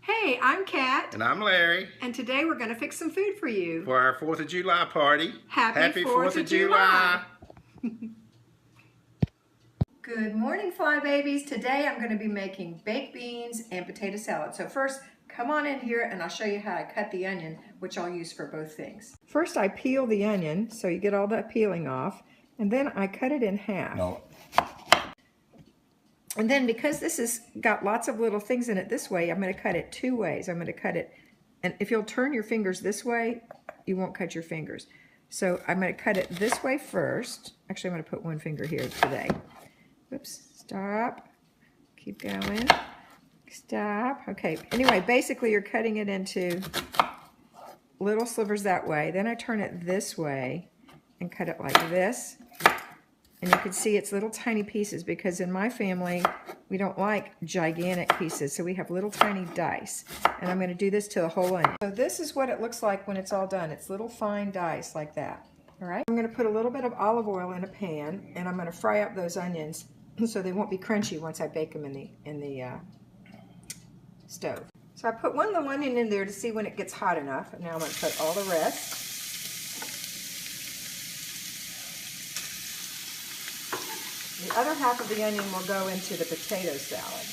Hey, I'm Kat. And I'm Larry. And today we're going to fix some food for you. For our 4th of July party. Happy 4th of July. Good morning, Fly Babies. Today I'm going to be making baked beans and potato salad. So first, come on in here and I'll show you how I cut the onion, which I'll use for both things. First I peel the onion so you get all that peeling off, and then I cut it in half. No. And then because this has got lots of little things in it this way, I'm going to cut it two ways. I'm going to cut it, and if you'll turn your fingers this way, you won't cut your fingers. So I'm going to cut it this way first. Actually, I'm going to put one finger here today. Oops, stop. Keep going. Stop. Okay, anyway, basically you're cutting it into little slivers that way. Then I turn it this way and cut it like this. And you can see it's little tiny pieces because in my family, we don't like gigantic pieces. So we have little tiny dice. And I'm going to do this to the whole onion. So this is what it looks like when it's all done. It's little fine dice like that. All right. I'm going to put a little bit of olive oil in a pan, and I'm going to fry up those onions so they won't be crunchy once I bake them in the stove. So I put one little onion in there to see when it gets hot enough. And now I'm going to put all the rest. The other half of the onion will go into the potato salad.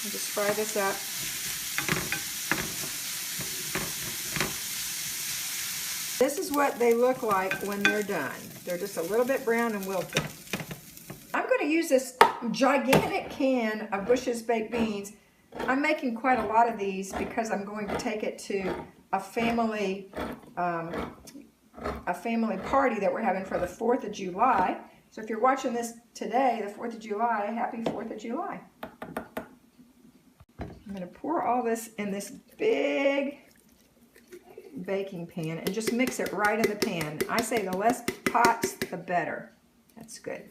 And just fry this up. This is what they look like when they're done. They're just a little bit brown and wilted. I'm going to use this gigantic can of Bush's baked beans. I'm making quite a lot of these because I'm going to take it to a family party that we're having for the 4th of July. So if you're watching this today, the 4th of July, happy 4th of July. I'm going to pour all this in this big baking pan and just mix it right in the pan. I say the less pots, the better. That's good.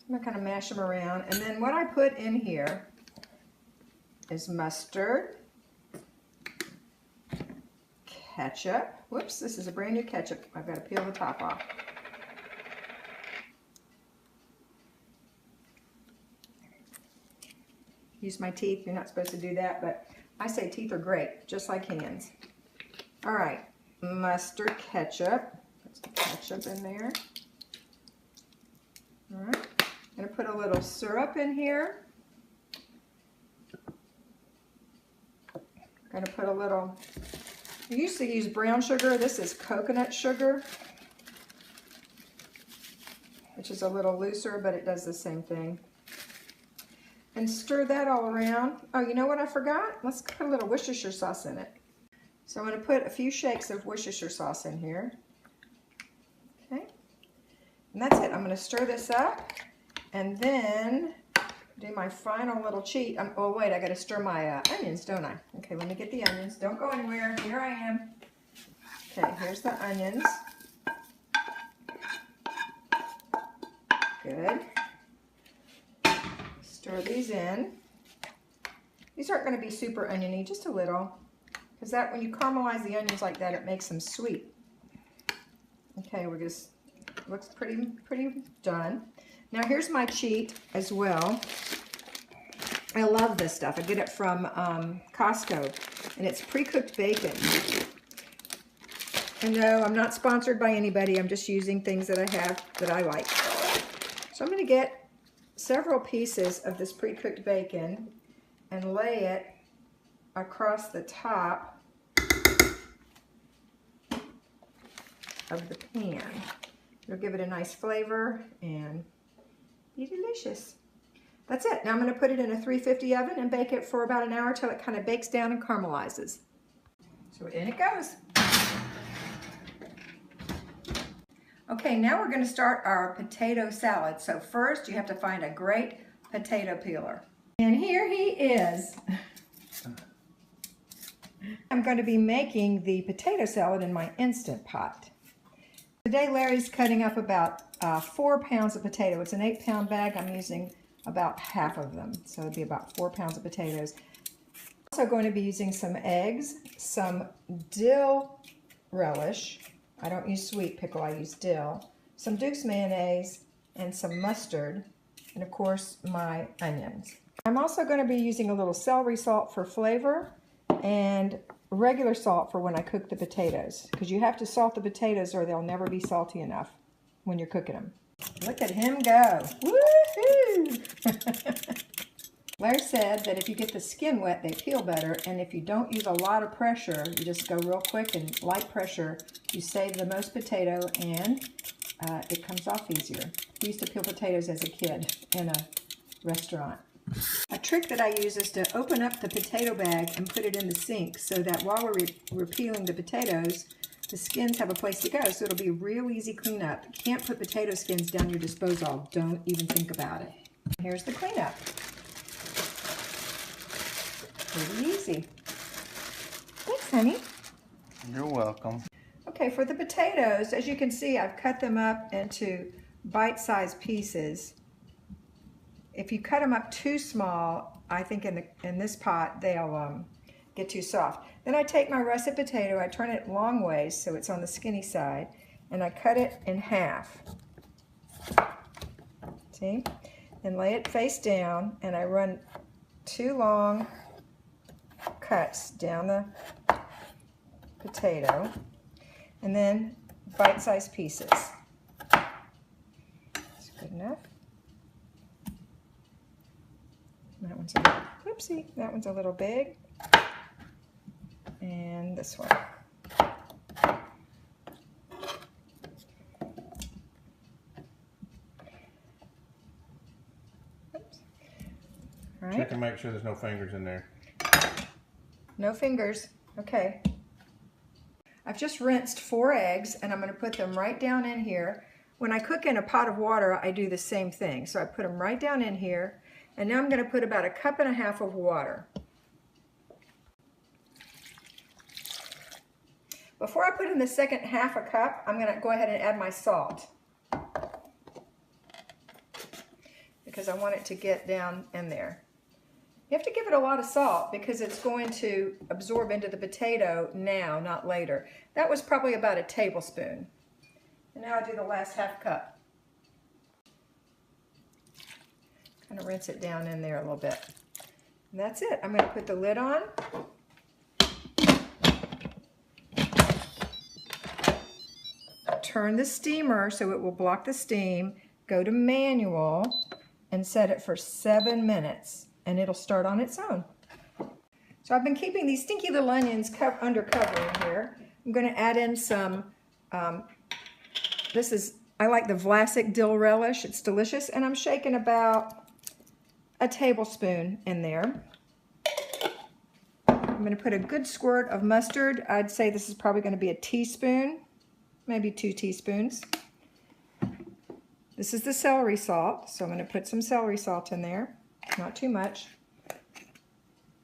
I'm going to kind of mash them around, and then what I put in here is mustard, ketchup. Whoops, this is a brand new ketchup. I've got to peel the top off. Use my teeth. You're not supposed to do that, but I say teeth are great, just like hands. All right, mustard, ketchup. Put some ketchup in there. All right, I'm going to put a little syrup in here. I'm going to put a little, I used to use brown sugar. This is coconut sugar, which is a little looser, but it does the same thing. And stir that all around. Oh, you know what I forgot? Let's put a little Worcestershire sauce in it. So I'm going to put a few shakes of Worcestershire sauce in here. Okay. And that's it. I'm going to stir this up and then do my final little cheat. Oh wait, I got to stir my onions, don't I? Okay, let me get the onions. Don't go anywhere. Here I am. Okay, here's the onions. Good. Stir these in. These aren't going to be super oniony, just a little, because that when you caramelize the onions like that, it makes them sweet. Okay, we're just looks pretty done. Now here's my cheat as well. I love this stuff. I get it from Costco, and it's pre-cooked bacon. And no, I'm not sponsored by anybody. I'm just using things that I have that I like. So I'm going to get several pieces of this pre-cooked bacon and lay it across the top of the pan. It'll give it a nice flavor and be delicious. That's it. Now I'm going to put it in a 350 oven and bake it for about an hour till it kind of bakes down and caramelizes. So in it goes. Okay, now we're going to start our potato salad. So first you have to find a great potato peeler. And here he is. I'm going to be making the potato salad in my Instant Pot. Today Larry's cutting up about 4 pounds of potato. It's an 8-pound bag. I'm using about half of them, so it'd be about 4 pounds of potatoes. Also going to be using some eggs, some dill relish. I don't use sweet pickle, I use dill. some Duke's mayonnaise, and some mustard, and of course my onions. I'm also going to be using a little celery salt for flavor and regular salt for when I cook the potatoes, because you have to salt the potatoes or they'll never be salty enough when you're cooking them. Look at him go. Woohoo! Larry said that if you get the skin wet, they peel better, and if you don't use a lot of pressure, you just go real quick and light pressure, you save the most potato and it comes off easier. We used to peel potatoes as a kid in a restaurant. A trick that I use is to open up the potato bag and put it in the sink so that while we're peeling the potatoes, the skins have a place to go, so it'll be real easy cleanup. You can't put potato skins down your disposal. Don't even think about it. Here's the cleanup. Pretty easy. Thanks, honey. You're welcome. Okay, for the potatoes, as you can see, I've cut them up into bite-sized pieces. If you cut them up too small, I think in this pot they'll get too soft. Then I take my russet potato, I turn it long ways so it's on the skinny side, and I cut it in half. See? And lay it face down, and I run 2 long cuts down the potato, and then bite-sized pieces. That's good enough. That one's a little, whoopsie, that one's a little big. And this one. Oops. All right. Check and make sure there's no fingers in there. No fingers. Okay. I've just rinsed 4 eggs and I'm going to put them right down in here. When I cook in a pot of water, I do the same thing. So I put them right down in here, and now I'm going to put about 1.5 cups of water. Before I put in the second half a cup, I'm going to go ahead and add my salt, because I want it to get down in there. You have to give it a lot of salt because it's going to absorb into the potato now, not later. That was probably about 1 tablespoon. And now I'll do the last half cup. Kind of rinse it down in there a little bit. And that's it. I'm going to put the lid on. Turn the steamer so it will block the steam. Go to manual and set it for 7 minutes. And it'll start on its own. So I've been keeping these stinky little onions under cover in here. I'm going to add in some, I like the Vlasic dill relish. It's delicious. And I'm shaking about 1 tablespoon in there. I'm going to put a good squirt of mustard. I'd say this is probably going to be 1 teaspoon, maybe 2 teaspoons. This is the celery salt, so I'm going to put some celery salt in there. Not too much.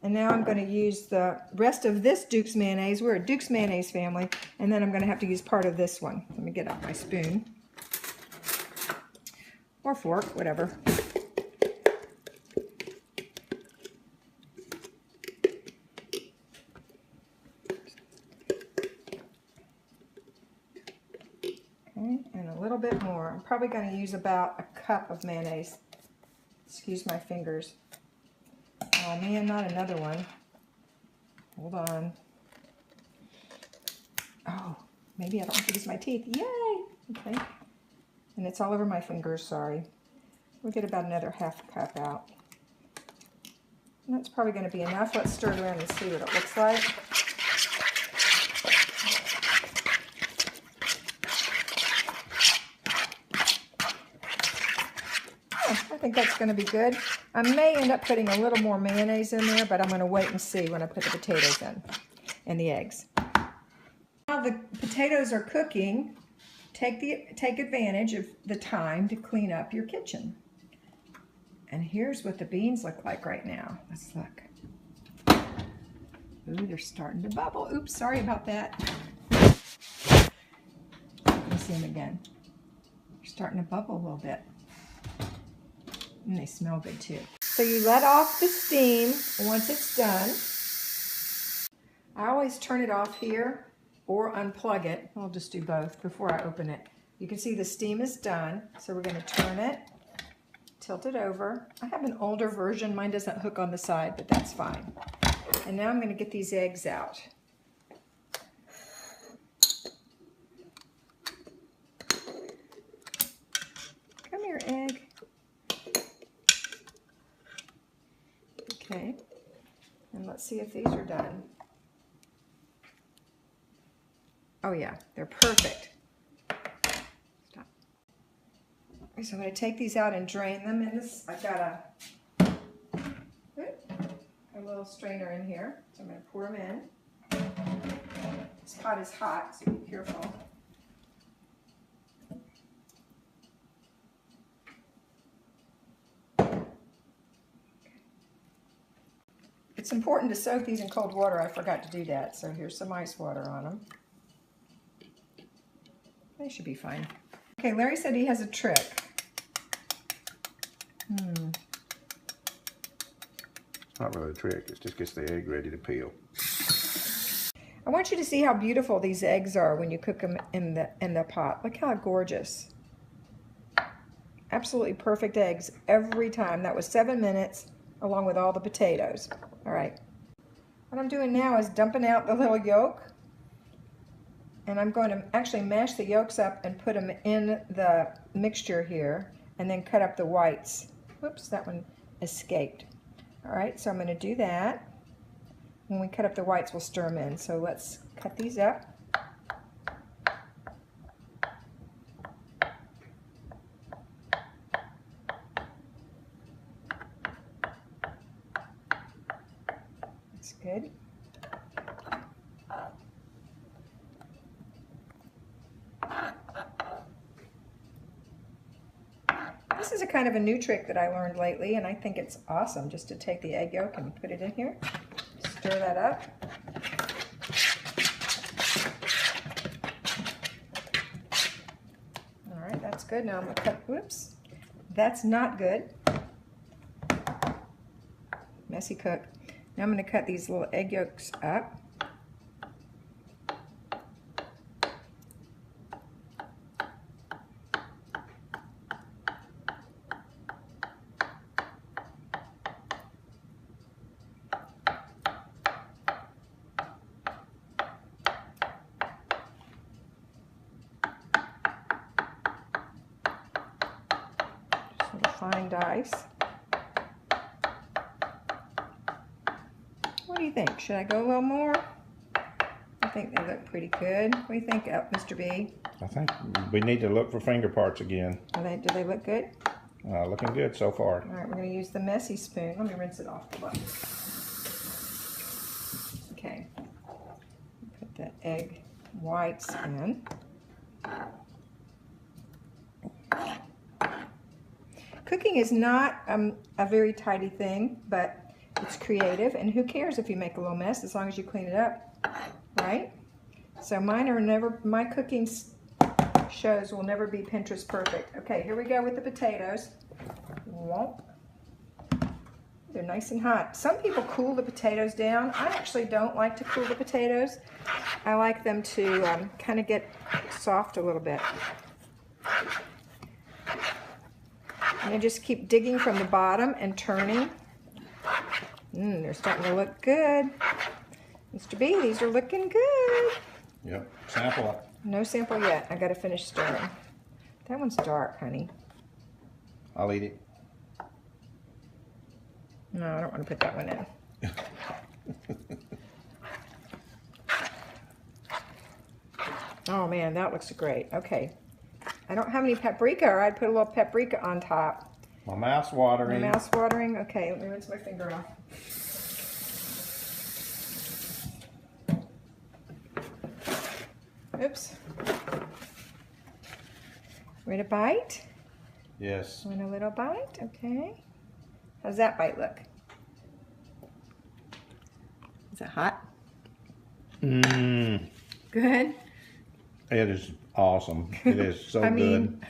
And now I'm going to use the rest of this Duke's mayonnaise. We're a Duke's mayonnaise family. And then I'm going to have to use part of this one. Let me get out my spoon. Or fork, whatever. Okay, and a little bit more. I'm probably going to use about 1 cup of mayonnaise. Excuse my fingers. Oh man, not another one. Hold on. Oh, maybe I don't have to use my teeth. Yay! Okay. And it's all over my fingers, sorry. We'll get about another half cup out. And that's probably going to be enough. Let's stir it around and see what it looks like. I think that's going to be good. I may end up putting a little more mayonnaise in there, but I'm going to wait and see when I put the potatoes in and the eggs. While the potatoes are cooking, take advantage of the time to clean up your kitchen. And here's what the beans look like right now. Let's look. Ooh, they're starting to bubble. Oops, sorry about that. Let me see them again. They're starting to bubble a little bit. And they smell good too. So you let off the steam once it's done. I always turn it off here or unplug it. I'll just do both before I open it. You can see the steam is done, so we're going to turn it, tilt it over. I have an older version. Mine doesn't hook on the side, but that's fine. And now I'm going to get these eggs out. Come here, egg. Okay. And let's see if these are done. Oh yeah, they're perfect. Stop. Okay, so I'm going to take these out and drain them in this. I've got a little strainer in here, so I'm going to pour them in. This pot is hot, so be careful. It's important to soak these in cold water. I forgot to do that, so here's some ice water on them. They should be fine. Okay, Larry said he has a trick. It's not really a trick. It just gets the egg ready to peel. I want you to see how beautiful these eggs are when you cook them in the pot. Look how gorgeous. Absolutely perfect eggs every time. That was 7 minutes along with all the potatoes. All right. What I'm doing now is dumping out the little yolk. And I'm going to actually mash the yolks up and put them in the mixture here and then cut up the whites. Whoops, that one escaped. All right, so I'm going to do that. When we cut up the whites, we'll stir them in. So let's cut these up. That's good. This is a kind of a new trick that I learned lately, and I think it's awesome just to take the egg yolk and put it in here. Stir that up. All right, that's good. Now I'm going to cut, whoops, that's not good. Messy cook. Now I'm going to cut these little egg yolks up. Fine dice. What do you think? Should I go a little more? I think they look pretty good. What do you think, Mr. B? I think we need to look for finger parts again. Do they look good? Looking good so far. All right, we're going to use the messy spoon. Let me rinse it off. Okay. Put the egg whites in. Cooking is not a very tidy thing, but it's creative, and who cares if you make a little mess as long as you clean it up, right? So mine are never, my cooking shows will never be Pinterest perfect. Okay, here we go with the potatoes. They're nice and hot. Some people cool the potatoes down. I actually don't like to cool the potatoes. I like them to kind of get soft a little bit. And I just keep digging from the bottom and turning. They're starting to look good. Mr. B, these are looking good. Yep, sample it. No sample yet. I got to finish stirring. That one's dark, honey. I'll eat it. No, I don't want to put that one in. Oh man, that looks great. Okay. I don't have any paprika, or I'd put a little paprika on top. My mouth's watering. My mouth's watering? Okay, let me rinse my finger off. Oops. Ready to bite? Yes. Want a little bite? Okay. How's that bite look? Is it hot? Mmm. Good? It is awesome. It is so good.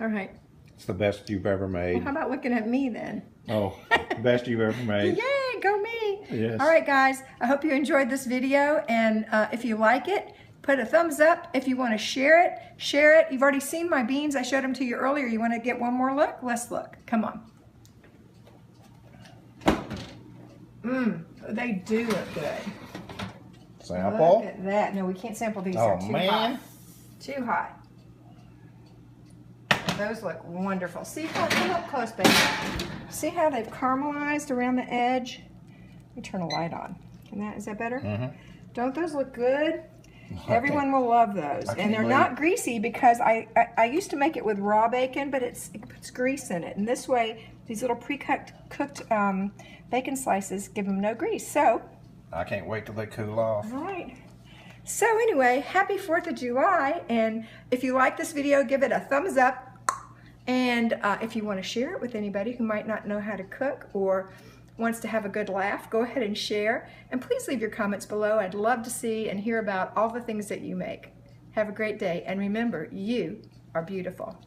All right. It's the best you've ever made. Well, how about looking at me then? Oh, best you've ever made. Yay, go me. Yes. All right, guys. I hope you enjoyed this video, and if you like it, Put a thumbs up if you want to share it. Share it. You've already seen my beans. I showed them to you earlier. You want to get one more look? Let's look. Come on. They do look good. Sample? Look at that. No, we can't sample these. Oh, They're too man. hot. Too hot. Those look wonderful. See how, come up close, baby. See how they've caramelized around the edge? Let me turn a light on. Is that better? Mm-hmm. Don't those look good? Everyone will love those. And they're believe not greasy because I used to make it with raw bacon, but it puts grease in it. And this way, these little pre-cooked bacon slices give them no grease. So, I can't wait till they cool off. all right. So anyway, happy 4th of July. And if you like this video, give it a thumbs up. And if you want to share it with anybody who might not know how to cook or wants to have a good laugh, go ahead and share. And please leave your comments below. I'd love to see and hear about all the things that you make. Have a great day. And remember, you are beautiful.